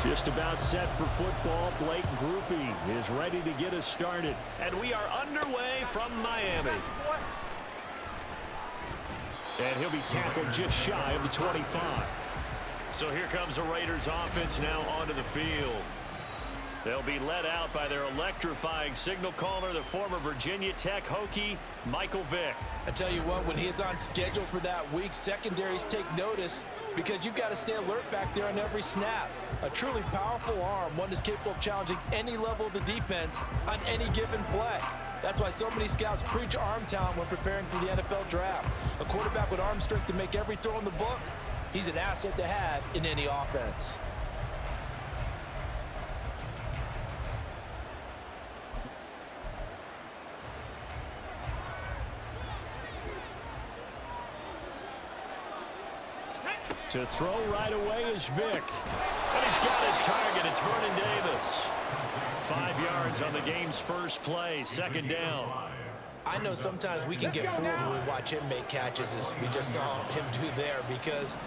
Just about set for football. Blake Groupie is ready to get us started. And we are underway from Miami. And he'll be tackled just shy of the 25. So here comes the Raiders offense now onto the field. They'll be led out by their electrifying signal caller, the former Virginia Tech Hokie, Michael Vick. I tell you what, when he is on schedule for that week, secondaries take notice because you've got to stay alert back there on every snap. A truly powerful arm, one is capable of challenging any level of the defense on any given play. That's why so many scouts preach arm talent when preparing for the NFL draft. A quarterback with arm strength to make every throw in the book, he's an asset to have in any offense. To throw right away is Vick. And he's got his target. It's Vernon Davis. 5 yards on the game's first play, second down. I know sometimes we can get fooled when we watch him make catches, as we just saw him do there, because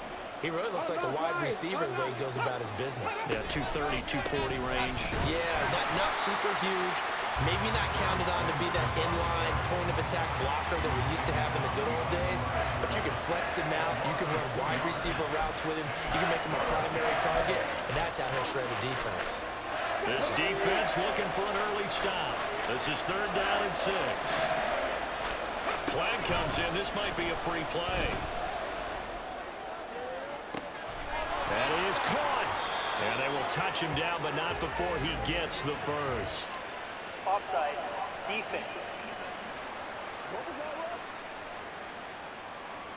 he really looks like a wide receiver the way he goes about his business. Yeah, 230, 240 range. Yeah, not super huge. Maybe not counted on to be that inline point-of-attack blocker that we used to have in the good old days, but you can flex him out. You can run wide receiver routes with him. You can make him a primary target, and that's how he'll shred a defense. This defense looking for an early stop. This is 3rd down and 6. Flag comes in. This might be a free play. That is caught. And they will touch him down, but not before he gets the first. Offside, defense.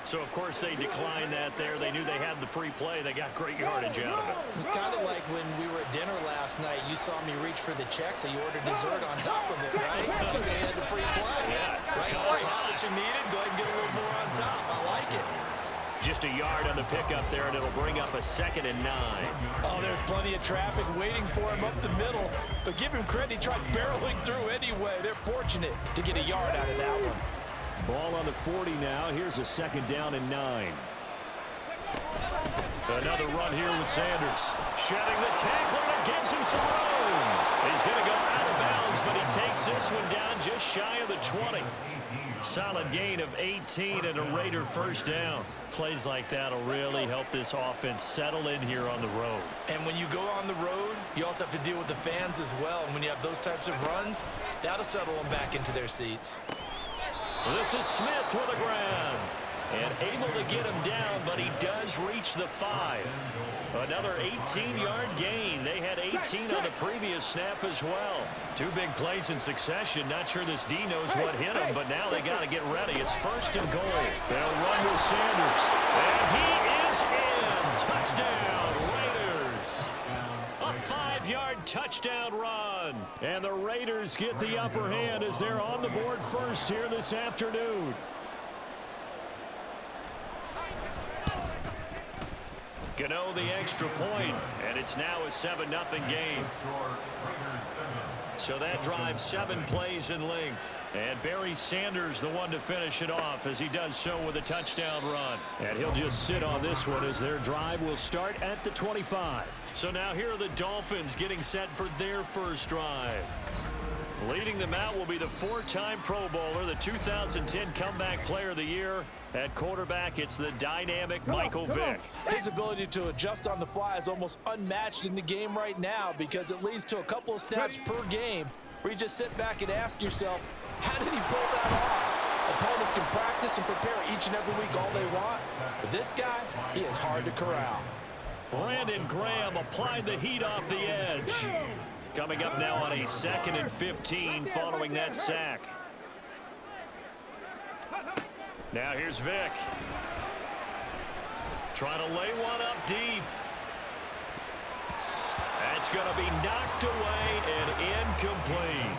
So, of course, they declined that there. They knew they had the free play. They got great yardage out of it. It's kind of like when we were at dinner last night. You saw me reach for the check, so you ordered dessert on top of it, right? You say you had the free play. Yeah. Right? Oh, you had what you needed. Go ahead and get a little more on top. I like it. Just a yard on the pickup there, and it'll bring up a 2nd and 9. Oh, there's plenty of traffic waiting for him up the middle. But give him credit, he tried barreling through anyway. They're fortunate to get a yard out of that one. Ball on the 40 now. Here's a 2nd down and 9. Another run here with Sanders. Shedding the tackler, and it gives him some room. He's going to go out of bounds, but he takes this one down just shy of the 20. Solid gain of 18 and a Raider first down. Plays like that will really help this offense settle in here on the road. And when you go on the road, you also have to deal with the fans as well. And when you have those types of runs, that'll settle them back into their seats. This is Smith with a grab. And able to get him down, but he does reach the 5. Another 18-yard gain. They had 18 on the previous snap as well. 2 big plays in succession. Not sure this D knows what hit him, but now they got to get ready. It's 1st and goal. They'll run with Sanders. And he is in. Touchdown, Raiders. A 5-yard touchdown run. And the Raiders get the upper hand as they're on the board first here this afternoon. Gano the extra point, and it's now a 7-0 game. So that drives 7 plays in length. And Barry Sanders the one to finish it off as he does so with a touchdown run. And he'll just sit on this one as their drive will start at the 25. So now here are the Dolphins getting set for their first drive. Leading them out will be the 4-time Pro Bowler, the 2010 Comeback Player of the Year. At quarterback, it's the dynamic Michael Vick. His ability to adjust on the fly is almost unmatched in the game right now because it leads to a couple of snaps per game where you just sit back and ask yourself, how did he pull that off? Opponents can practice and prepare each and every week all they want, but this guy, he is hard to corral. Brandon Graham applied the heat off the edge. Coming up now on a 2nd and 15 following that sack. Now here's Vick. Trying to lay one up deep. That's going to be knocked away and incomplete.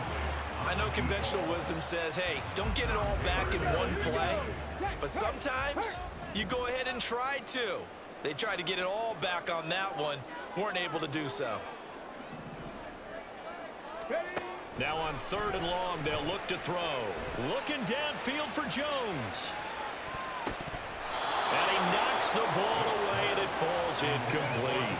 I know conventional wisdom says, hey, don't get it all back in one play. But sometimes you go ahead and try to. They tried to get it all back on that one. Weren't able to do so. Now on 3rd and long, they'll look to throw. Looking downfield for Jones. And he knocks the ball away, and it falls incomplete.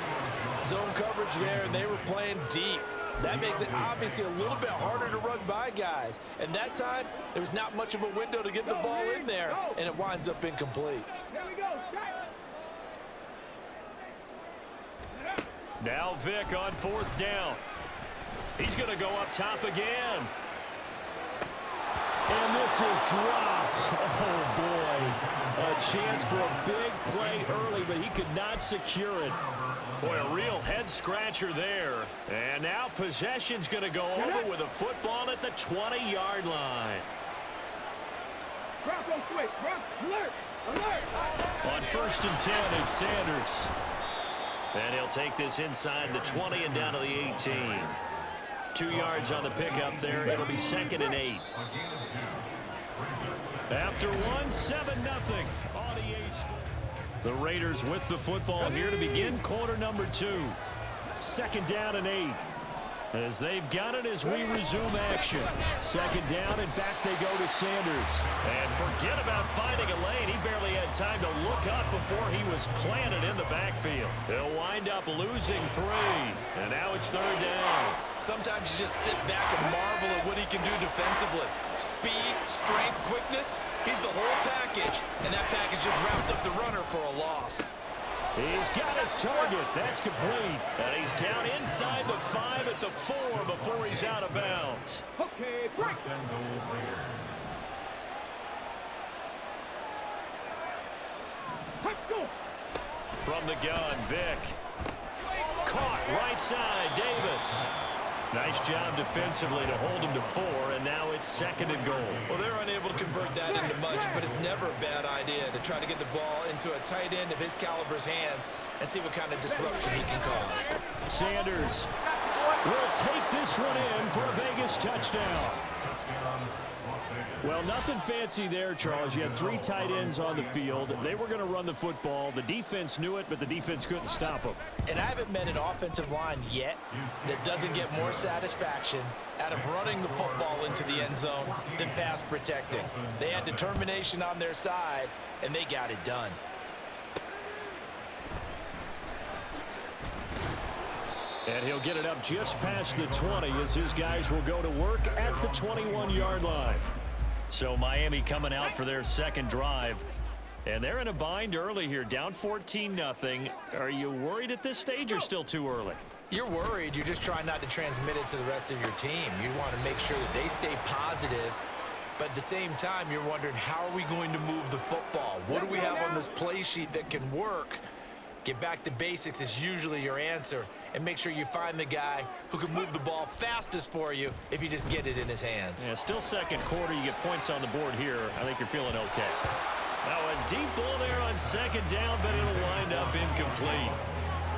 Zone coverage there, and they were playing deep. That makes it obviously a little bit harder to run by guys. And that time, there was not much of a window to get the ball in there, and it winds up incomplete. Now Vick on 4th down. He's going to go up top again. And this is dropped. Oh, boy. A chance for a big play early, but he could not secure it. Boy, a real head-scratcher there. And now possession's going to go over with a football at the 20-yard line. On 1st and 10, it's Sanders. And he'll take this inside the 20 and down to the 18. 2 yards on the pickup there. It'll be 2nd and 8. After 1, 7-0 on EA Sports. The Raiders with the football here to begin quarter number 2. 2nd down and 8. As they've got it as we resume action. 2nd down and back they go to Sanders. And forget about finding a lane. He barely had time to look up before he was planted in the backfield. He'll wind up losing 3. And now it's 3rd down. Sometimes you just sit back and marvel at what he can do defensively. Speed, strength, quickness. He's the whole package. And that package just wrapped up the runner for a loss. He's got his target. That's complete. And he's down inside the 5 at the 4 before he's out of bounds. Okay, break. Let's go. From the gun, Vick. Caught right side, Davis. Nice job defensively to hold him to 4, and now it's 2nd and goal. Well, they're unable to convert that into much, but it's never a bad idea to try to get the ball into a tight end of his caliber's hands and see what kind of disruption he can cause. Sanders will take this one in for a Vegas touchdown. Well, nothing fancy there, Charles. You had 3 tight ends on the field. They were going to run the football. The defense knew it, but the defense couldn't stop them. And I haven't met an offensive line yet that doesn't get more satisfaction out of running the football into the end zone than pass protecting. They had determination on their side, and they got it done. And he'll get it up just past the 20 as his guys will go to work at the 21-yard line. So Miami coming out for their 2nd drive. And they're in a bind early here, down 14-0. Are you worried at this stage or still too early? You're worried. You're just trying not to transmit it to the rest of your team. You want to make sure that they stay positive. But at the same time, you're wondering, how are we going to move the football? What do we have on this play sheet that can work? Get back to basics is usually your answer. And make sure you find the guy who can move the ball fastest for you if you just get it in his hands. Yeah, still 2nd quarter. You get points on the board here. I think you're feeling okay. Now a deep ball there on 2nd down, but it'll wind up incomplete.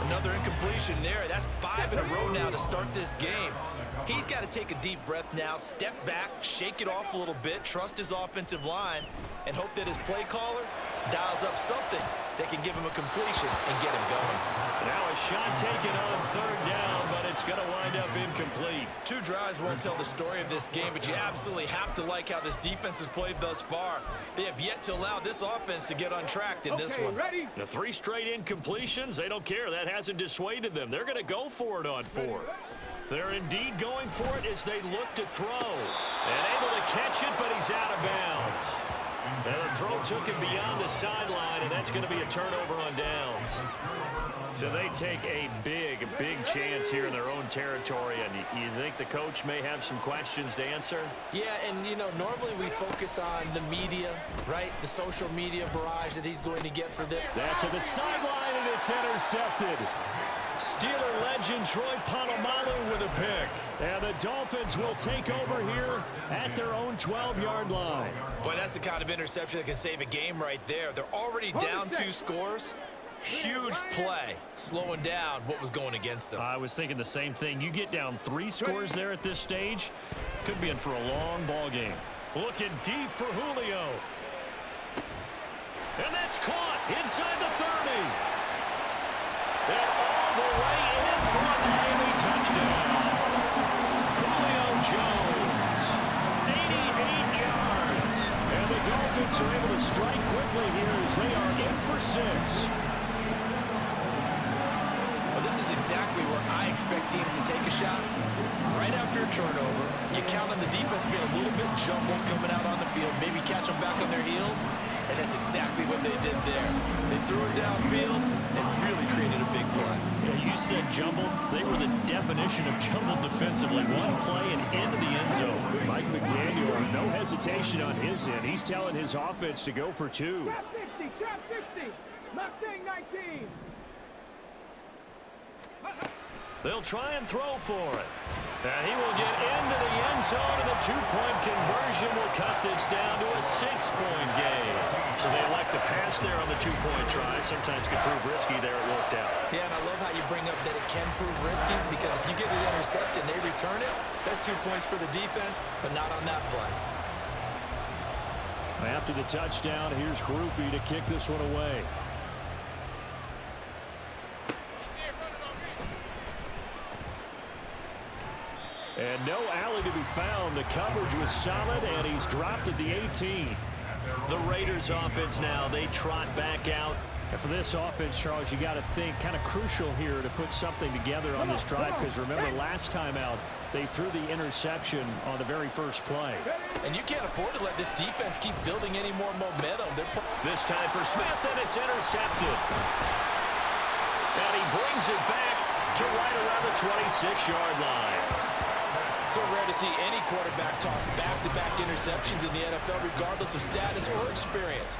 Another incompletion there. That's 5 in a row now to start this game. He's got to take a deep breath now, step back, shake it off a little bit, trust his offensive line, and hope that his play caller dials up something that can give him a completion and get him going. Now a shot taken on 3rd down, but it's going to wind up incomplete. 2 drives won't tell the story of this game, but you absolutely have to like how this defense has played thus far. They have yet to allow this offense to get untracked in this one. Ready? The 3 straight incompletions, they don't care. That hasn't dissuaded them. They're going to go for it on 4th. They're indeed going for it as they look to throw. And able to catch it, but he's out of bounds. And the throw took him beyond the sideline, and that's going to be a turnover on downs. So they take a big chance here in their own territory, and you think the coach may have some questions to answer? Yeah, and, you know, normally we focus on the media, right? The social media barrage that he's going to get for this. That to the sideline, and it's intercepted. Steeler legend Troy Polamalu with a pick. And the Dolphins will take over here at their own 12-yard line. Boy, that's the kind of interception that can save a game right there. They're already down 2 scores. Huge play, slowing down what was going against them. I was thinking the same thing. You get down 3 scores there at this stage, could be in for a long ball game. Looking deep for Julio. And that's caught inside the 30. And all the way in for a Miami touchdown. Julio Jones, 88 yards. And the Dolphins are able to strike quickly here as they are in for 6. Well, this is exactly where I expect teams to take a shot. Right after a turnover, you count on the defense being a little bit jumbled coming out on the field, maybe catch them back on their heels, and that's exactly what they did there. They threw it downfield and really created a big play. Yeah, you said jumbled. They were the definition of jumbled defensively. One play and into the end zone. Mike McDaniel, no hesitation on his end. He's telling his offense to go for two. Trap 60, trap 60, Mustang 19. They'll try and throw for it. And he will get into the end zone, and the two-point conversion will cut this down to a 6-point game. So they elect to pass there on the two-point try. Sometimes can prove risky. There it worked out. Yeah, and I love how you bring up that it can prove risky, because if you get it intercepted and they return it, that's 2 points for the defense, but not on that play. After the touchdown, here's Groupie to kick this one away. And no alley to be found. The coverage was solid, and he's dropped at the 18. The Raiders offense now, they trot back out. And for this offense, Charles, you got to think kind of crucial here to put something together on this drive, because remember last time out, they threw the interception on the very first play. And you can't afford to let this defense keep building any more momentum. This time for Smith, and it's intercepted. And he brings it back to right around the 26-yard line. So rare to see any quarterback toss back-to-back interceptions in the NFL, regardless of status or experience.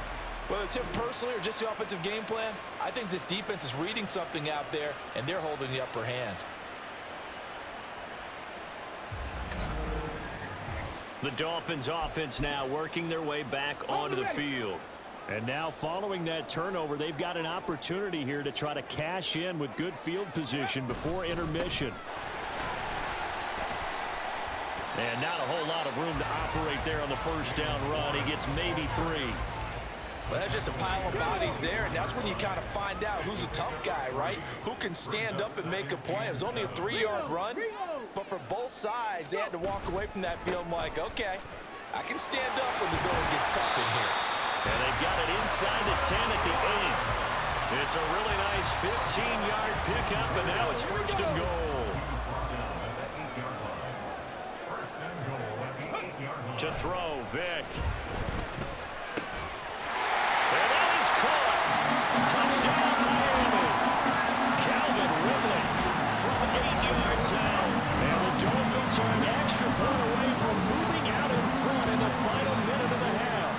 Whether it's him personally or just the offensive game plan, I think this defense is reading something out there, and they're holding the upper hand. The Dolphins offense now working their way back onto the field. And now following that turnover, they've got an opportunity here to try to cash in with good field position before intermission. And not a whole lot of room to operate there on the first down run. He gets maybe 3. Well, that's just a pile of bodies there, and that's when you kind of find out who's a tough guy, right? Who can stand up and make a play. It was only a 3-yard run, but for both sides, they had to walk away from that field like, okay, I can stand up when the going gets tough in here. And they've got it inside the 10 at the 8. It's a really nice 15-yard pickup, and now it's first and goal. To throw, Vick. And that is caught. Touchdown, Miami. Calvin Ridley from 8 yards out. And the Dolphins are an extra point away from moving out in front in the final minute of the half.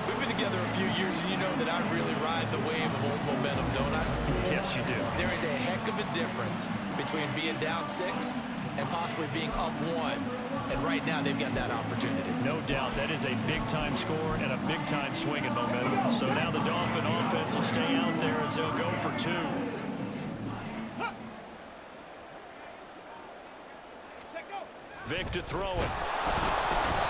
We've been together a few years, and you know that I really ride the wave of old momentum, don't I? Yes, you do. There is a heck of a difference between being down 6 and possibly being up 1. And right now, they've got that opportunity. No doubt. That is a big-time score and a big-time swing in momentum. So now the Dolphin offense will stay out there as they'll go for 2. Vick to throw it.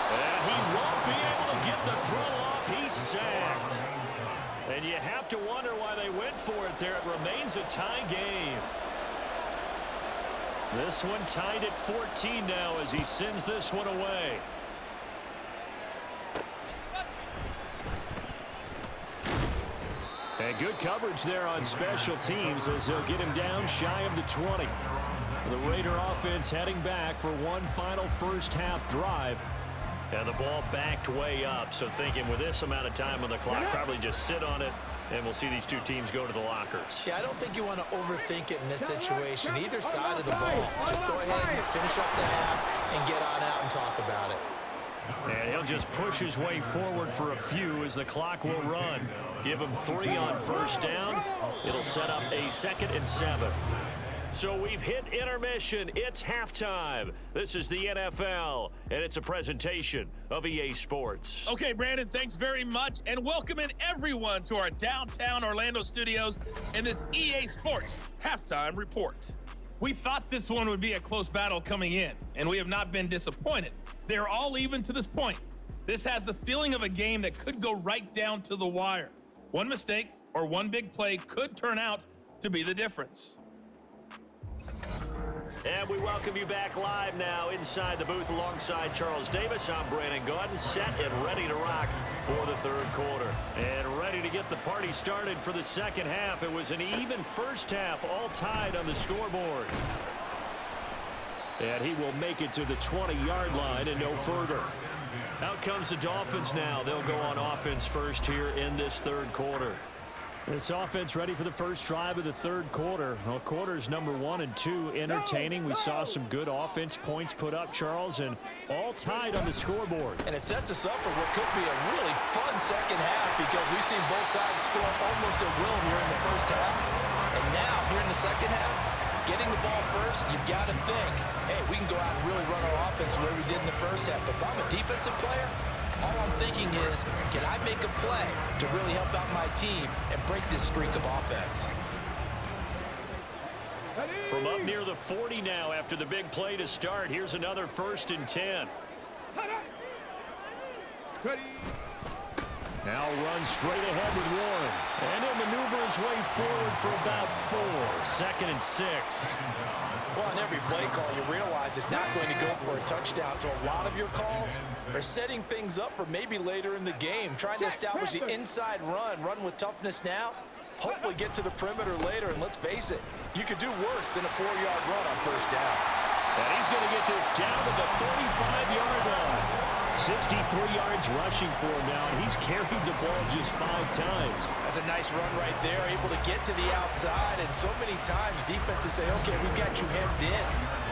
And he won't be able to get the throw off. He's sacked. And you have to wonder why they went for it there. It remains a tie game. This one tied at 14 now as he sends this one away. And good coverage there on special teams as they'll get him down shy of the 20. The Raider offense heading back for one final first half drive. And the ball backed way up, so thinking with this amount of time on the clock, probably just sit on it, and we'll see these two teams go to the lockers. Yeah, I don't think you want to overthink it in this situation. Either side of the ball, just go ahead and finish up the half and get on out and talk about it. And he'll just push his way forward for a few as the clock will run. Give him 3 on first down. It'll set up a 2nd and 7. So we've hit intermission. It's halftime. This is the NFL, and it's a presentation of EA Sports. Okay, Brandon, thanks very much, and welcome in everyone to our downtown Orlando studios in this EA Sports halftime report. We thought this one would be a close battle coming in, and we have not been disappointed. They're all even to this point. This has the feeling of a game that could go right down to the wire. One mistake or one big play could turn out to be the difference. And we welcome you back live now inside the booth alongside Charles Davis. I'm Brandon Gordon, set and ready to rock for the third quarter. And ready to get the party started for the second half. It was an even first half, all tied on the scoreboard. And he will make it to the 20-yard line and no further. Out comes the Dolphins now. They'll go on offense first here in this third quarter. This offense ready for the first drive of the third quarter. Well, quarters number 1 and 2 entertaining. We saw some good offense points put up, Charles, and all tied on the scoreboard. And it sets us up for what could be a really fun second half because we've seen both sides score almost at will here in the first half. And now, here in the second half, getting the ball first, you've got to think, hey, we can go out and really run our offense the way we did in the first half. But if I'm a defensive player, all I'm thinking is, can I make a play to really help out my team and break this streak of offense? From up near the 40 now after the big play to start, here's another 1st and 10. Now runs straight ahead with Warren. And he'll maneuver his way forward for about 4. 2nd and 6. Well, on every play call, you realize it's not going to go for a touchdown. So a lot of your calls are setting things up for maybe later in the game, trying to establish the inside run with toughness now, hopefully get to the perimeter later. And let's face it, you could do worse than a 4-yard run on first down. And he's going to get this down to the 35-yard line. 63 yards rushing for him now, and he's carried the ball just 5 times. That's a nice run right there, able to get to the outside. And so many times defenses say, okay, we've got you hemmed in.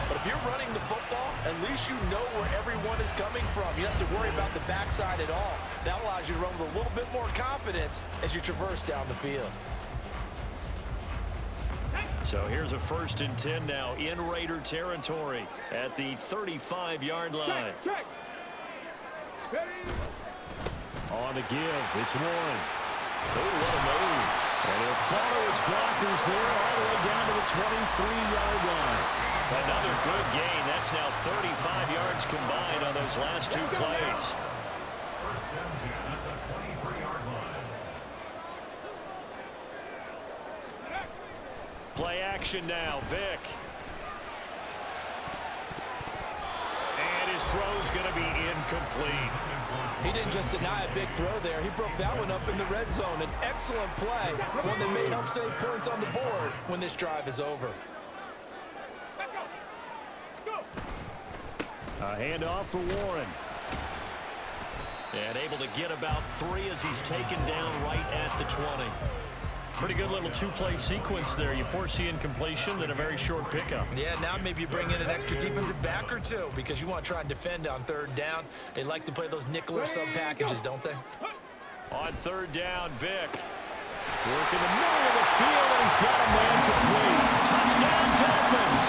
But if you're running the football, at least you know where everyone is coming from. You don't have to worry about the backside at all. That allows you to run with a little bit more confidence as you traverse down the field. So here's a 1st and 10 now in Raider territory at the 35-yard line. On the give, it's Warren. Oh, what a move. And he'll follow his blockers there all the way down to the 23-yard line. Another good gain. That's now 35 yards combined on those last 2 plays. Play action now, Vic. And his throw's going to be incomplete. He didn't just deny a big throw there. He broke that one up in the red zone. An excellent play, one that may help save points on the board when this drive is over. A handoff for Warren. And able to get about 3 as he's taken down right at the 20. Pretty good little 2-play sequence there. You force the incompletion, then a very short pickup. Yeah, now maybe you bring in an extra defensive back or 2 because you want to try and defend on 3rd down. They like to play those nickel or sub packages, don't they? On 3rd down, Vic. Working the middle of the field, and he's got a man complete. Touchdown, Dolphins.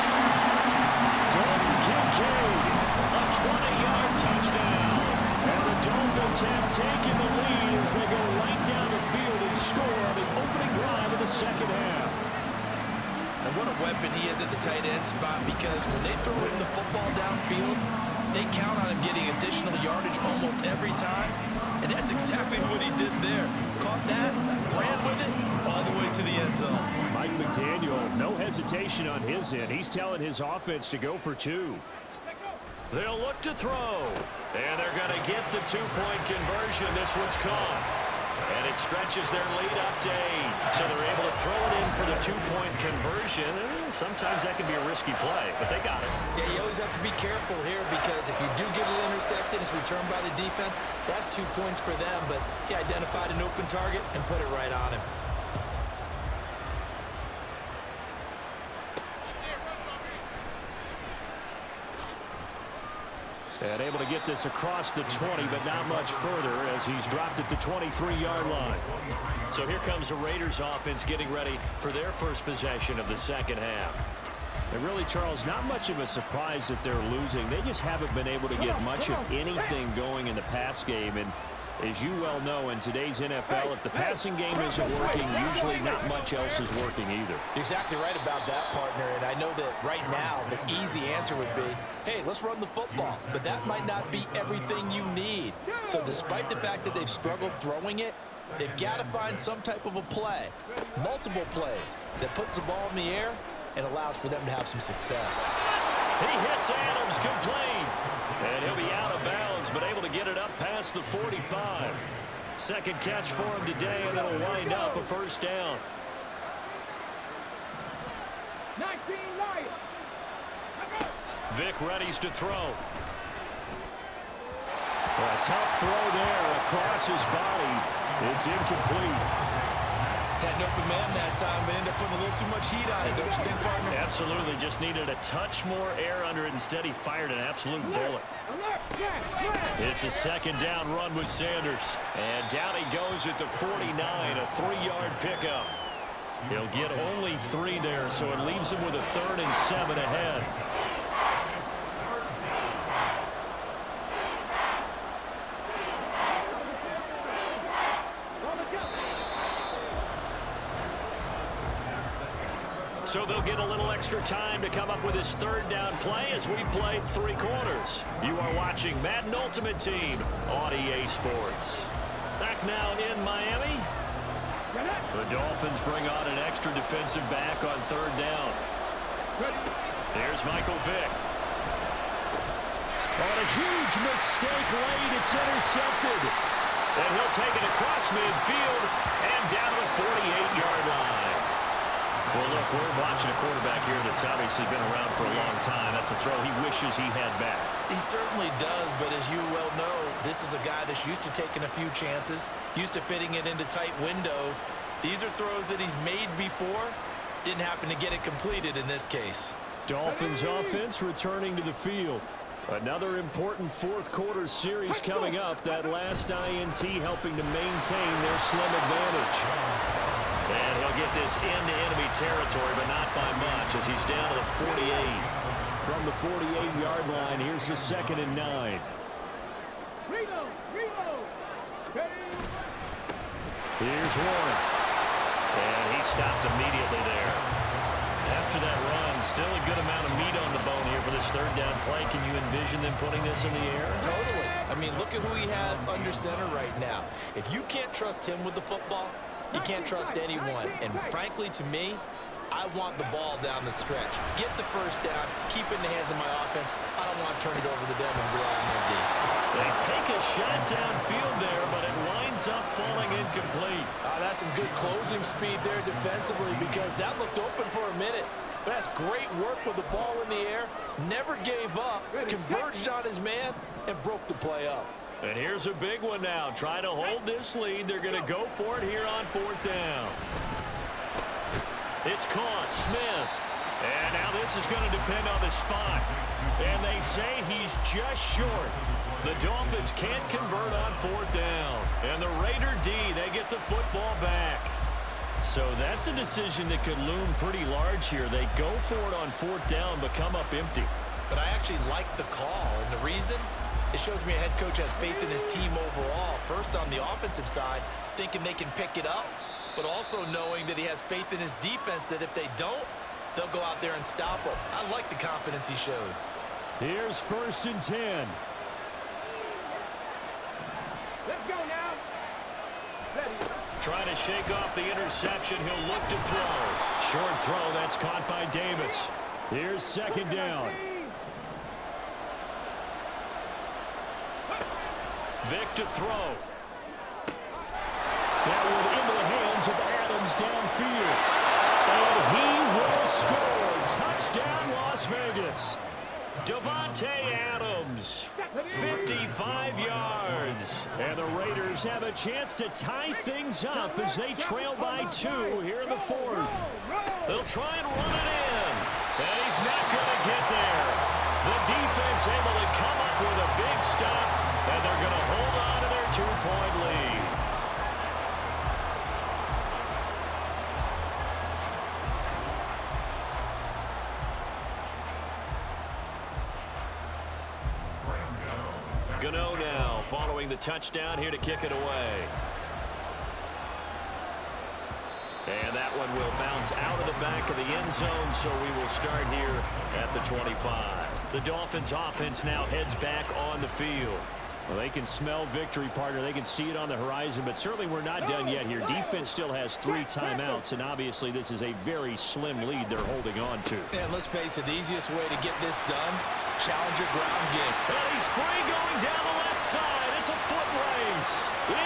Dalton Kincaid. A 20-yard touchdown. And the Dolphins have taken the lead as they go right down the field and score on the opening drive of the second half. And what a weapon he is at the tight end spot because when they throw him the football downfield, they count on him getting additional yardage almost every time. And that's exactly what he did there. Caught that, ran with it, all the way to the end zone. Mike McDaniel, no hesitation on his end. He's telling his offense to go for 2. They'll look to throw. And they're going to get the 2-point conversion. This one's caught. And it stretches their lead up to 8. So they're able to throw it in for the 2-point conversion. Sometimes that can be a risky play, but they got it. Yeah, you always have to be careful here because if you do get it intercepted, it's returned by the defense. That's 2 points for them, but he identified an open target and put it right on him. And able to get this across the 20, but not much further as he's dropped at the 23-yard line. So here comes the Raiders offense getting ready for their first possession of the second half. And really, Charles, not much of a surprise that they're losing. They just haven't been able to get much of anything going in the pass game. And as you well know, in today's NFL, if the passing game isn't working, usually not much else is working either. You're exactly right about that, partner. And I know that right now the easy answer would be, hey, let's run the football. But that might not be everything you need. So despite the fact that they've struggled throwing it, they've got to find some type of a play, multiple plays, that puts the ball in the air and allows for them to have some success. He hits Adams complete. And he'll be out of bounds, but able to get it up past the 45. Second catch for him today, and it'll wind up a first down. 19 Lions. Vic readies to throw. A tough throw there across his body. It's incomplete. Had an open man that time, but ended up putting a little too much heat on it, don't you think, partner? Absolutely. Just needed a touch more air under it. Instead, he fired an absolute bullet. It's a second down run with Sanders. And down he goes at the 49, a 3-yard pickup. He'll get only 3 there, so it leaves him with a 3rd and 7 ahead. So they'll get a little extra time to come up with his 3rd down play as we played 3 quarters. You are watching Madden Ultimate Team on EA Sports. Back now in Miami. The Dolphins bring on an extra defensive back on 3rd down. Here's Michael Vick. On a huge mistake late, it's intercepted. And he'll take it across midfield and down to the 48-yard line. Well, look, we're watching a quarterback here that's obviously been around for a long time. That's a throw he wishes he had back. He certainly does, but as you well know, this is a guy that's used to taking a few chances, used to fitting it into tight windows. These are throws that he's made before. Didn't happen to get it completed in this case. Dolphins offense returning to the field. Another important 4th quarter series coming up. That last INT helping to maintain their slim advantage. And he'll get this into enemy territory, but not by much as he's down to the 48. From the 48-yard line, here's the 2nd and 9. Here's Warren. And he stopped immediately there. After that run, still a good amount of meat on the bone here for this 3rd down play. Can you envision them putting this in the air? Totally. I mean, look at who he has under center right now. If you can't trust him with the football, you can't trust anyone. And frankly, to me, I want the ball down the stretch. Get the 1st down, keep it in the hands of my offense. I don't want to turn it over to them and rely on my D. They take a shot downfield there, but it winds up falling incomplete. That's some good closing speed there defensively because that looked open for a minute. But that's great work with the ball in the air. Never gave up, converged on his man, and broke the play up. And here's a big one now. Trying to hold this lead. They're going to go for it here on 4th down. It's caught. Smith. And now this is going to depend on the spot. And they say he's just short. The Dolphins can't convert on 4th down. And the Raider D, they get the football back. So that's a decision that could loom pretty large here. They go for it on 4th down, but come up empty. But I actually like the call. And the reason? It shows me a head coach has faith in his team overall. First on the offensive side, thinking they can pick it up, but also knowing that he has faith in his defense that if they don't, they'll go out there and stop him. I like the confidence he showed. Here's 1st and 10. Let's go now. Trying to shake off the interception. He'll look to throw. Short throw. That's caught by Davis. Here's 2nd down. Vic to throw. That one into the hands of Adams downfield. And he will score. Touchdown, Las Vegas. Davante Adams, 55 yards. And the Raiders have a chance to tie things up as they trail by 2 here in the 4th. They'll try and run it in. And he's not going to get there. The defense able to come up with a big stop. And they're going to hold on to their 2-point lead. Gano now following the touchdown here to kick it away. And that one will bounce out of the back of the end zone, so we will start here at the 25. The Dolphins offense now heads back on the field. Well, they can smell victory, partner. They can see it on the horizon, but certainly we're not done yet here. Defense still has 3 timeouts, and obviously this is a very slim lead they're holding on to. And let's face it, the easiest way to get this done, challenge your ground game. And he's free going down the left side. It's a foot race.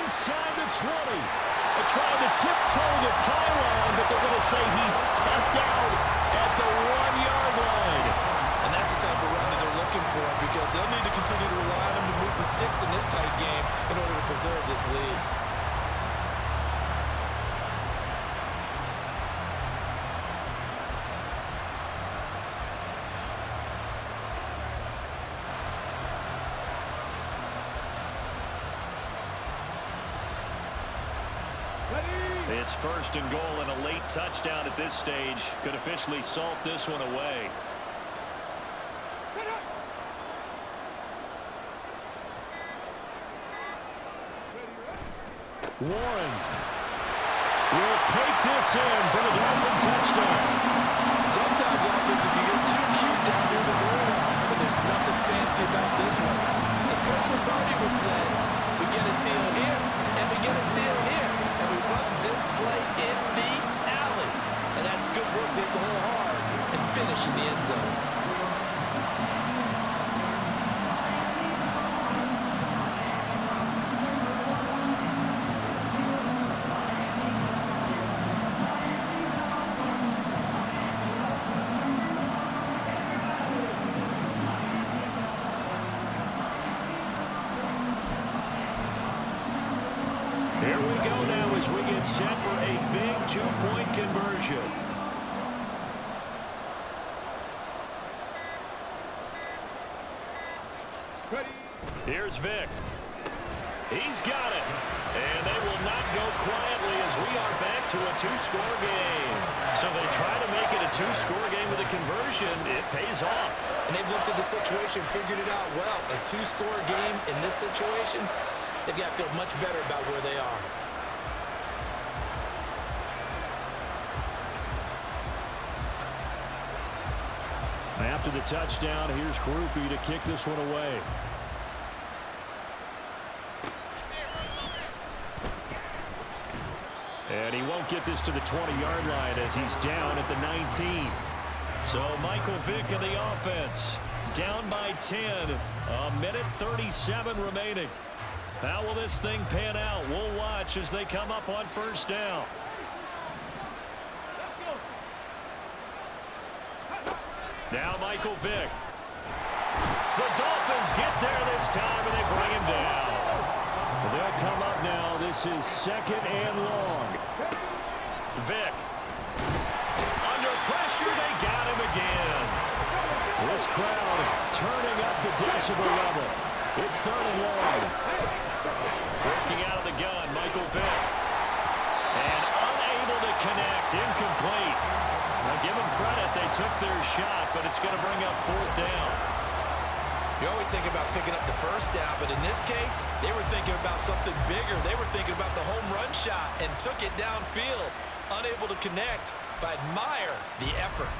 Inside the 20. They're trying to tiptoe the pylon, but they're going to say he stepped out at the 1-yard line. And that's the type of run that they're looking for, because they'll need to continue to rely on him to move the sticks in this tight game in order to preserve this lead. It's 1st and goal, and a late touchdown at this stage could officially salt this one away. Warren will take this in for the Dolphin touchdown. Sometimes offense can get too cute down near the goal line, but there's nothing fancy about this one. As Coach Lombardi would say, we get a seal here, and we get a seal here, and we run this play in the alley. And that's good work to hit the hole hard and finish in the end zone. Here we go now as we get set for a big 2-point conversion. Here's Vic. He's got it. And they will not go quietly as we are back to a 2-score game. So they try to make it a 2-score game with a conversion. It pays off. And they've looked at the situation, figured it out well. A 2-score game in this situation, they've got to feel much better about where they are. After the touchdown, here's Groupie to kick this one away. And he won't get this to the 20-yard line as he's down at the 19. So Michael Vick in the offense. Down by 10. A minute 37 remaining. How will this thing pan out? We'll watch as they come up on 1st down. Now Michael Vick. The Dolphins get there this time, and they bring him down. They'll come up now. This is 2nd and long. Vick. Under pressure, they got him again. This crowd turning up the decibel level. It's 3rd and long. Working out of the gun, Michael Vick. And unable to connect, incomplete. Now give them credit, they took their shot, but it's going to bring up 4th down. You always think about picking up the 1st down, but in this case, they were thinking about something bigger. They were thinking about the home run shot and took it downfield. Unable to connect, but admire the effort.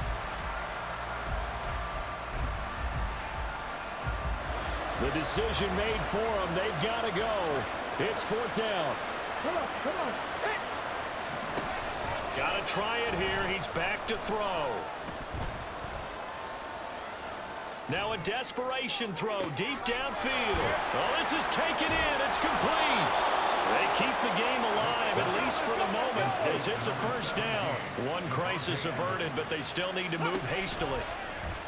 The decision made for them. They've got to go. It's 4th down. Come on. Hey. Got to try it here. He's back to throw. Now a desperation throw deep downfield. Oh, this is taken in. It's complete. They keep the game alive, at least for the moment, as it's a 1st down. One crisis averted, but they still need to move hastily.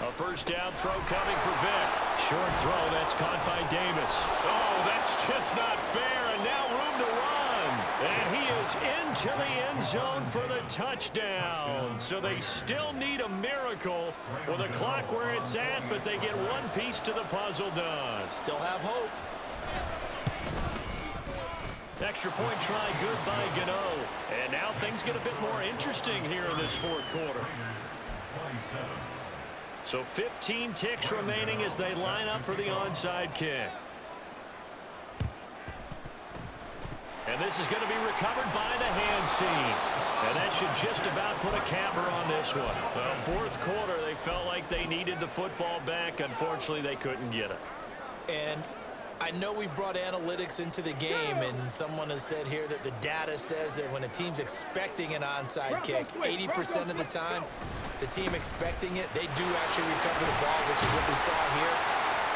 A 1st down throw coming for Vick. Short throw, that's caught by Davis. Oh, that's just not fair, and now room to run. And he is into the end zone for the touchdown. So they still need a miracle with the clock where it's at, but they get one piece to the puzzle done. Still have hope. Extra point try good by Gano. And now things get a bit more interesting here in this 4th quarter. So 15 ticks remaining as they line up for the onside kick. And this is going to be recovered by the hands team. And that should just about put a capper on this one. Well, 4th quarter, they felt like they needed the football back. Unfortunately, they couldn't get it. And I know we've brought analytics into the game, and someone has said here that the data says that when a team's expecting an onside kick, 80% of the time, the team expecting it, they do actually recover the ball, which is what we saw here.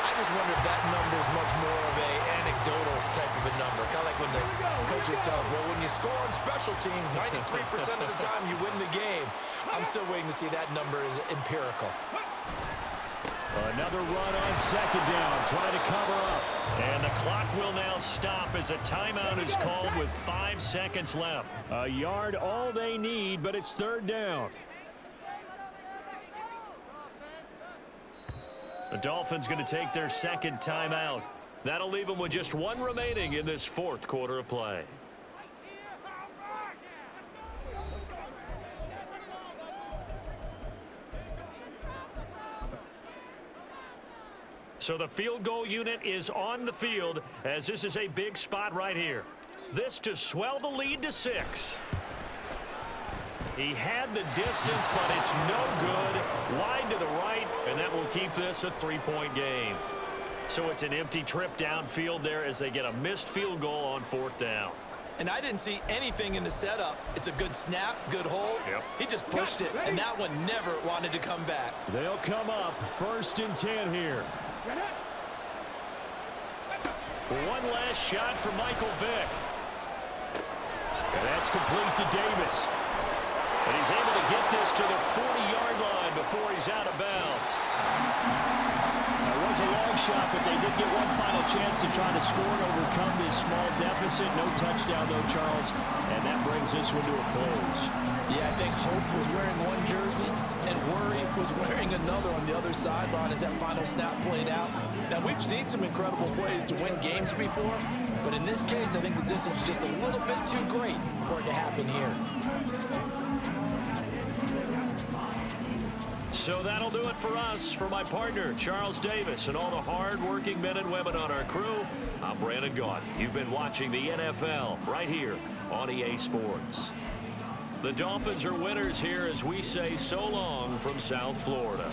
I just wonder if that number is much more of a anecdotal type of a number. Kind of like when the coaches tell us, well, when you score on special teams, 93% of the time you win the game. I'm still waiting to see that number is empirical. Another run on second down, trying to cover up. And the clock will now stop as a timeout is called with 5 seconds left. A yard all they need, but it's third down. The Dolphins going to take their second timeout. That'll leave them with just one remaining in this fourth quarter of play. So the field goal unit is on the field as this is a big spot right here. This to swell the lead to 6. He had the distance, but it's no good. Wide to the right, and that will keep this a 3-point game. So it's an empty trip downfield there as they get a missed field goal on 4th down. And I didn't see anything in the setup. It's a good snap, good hold. Yep. He just pushed it, and that one never wanted to come back. They'll come up 1st and 10 here. One last shot for Michael Vick. And that's complete to Davis. And he's able to get this to the 40-yard line before he's out of bounds. It was a long shot, but they did get one final chance to try to score and overcome this small deficit. No touchdown, though, Charles. And that brings this one to a close. Yeah, I think Hope was wearing one jersey and Worry was wearing another on the other sideline as that final snap played out. Now, we've seen some incredible plays to win games before, but in this case, I think the distance is just a little bit too great for it to happen here. So that'll do it for us. For my partner, Charles Davis, and all the hard-working men and women on our crew, I'm Brandon Gaudin. You've been watching the NFL right here on EA Sports. The Dolphins are winners here as we say so long from South Florida.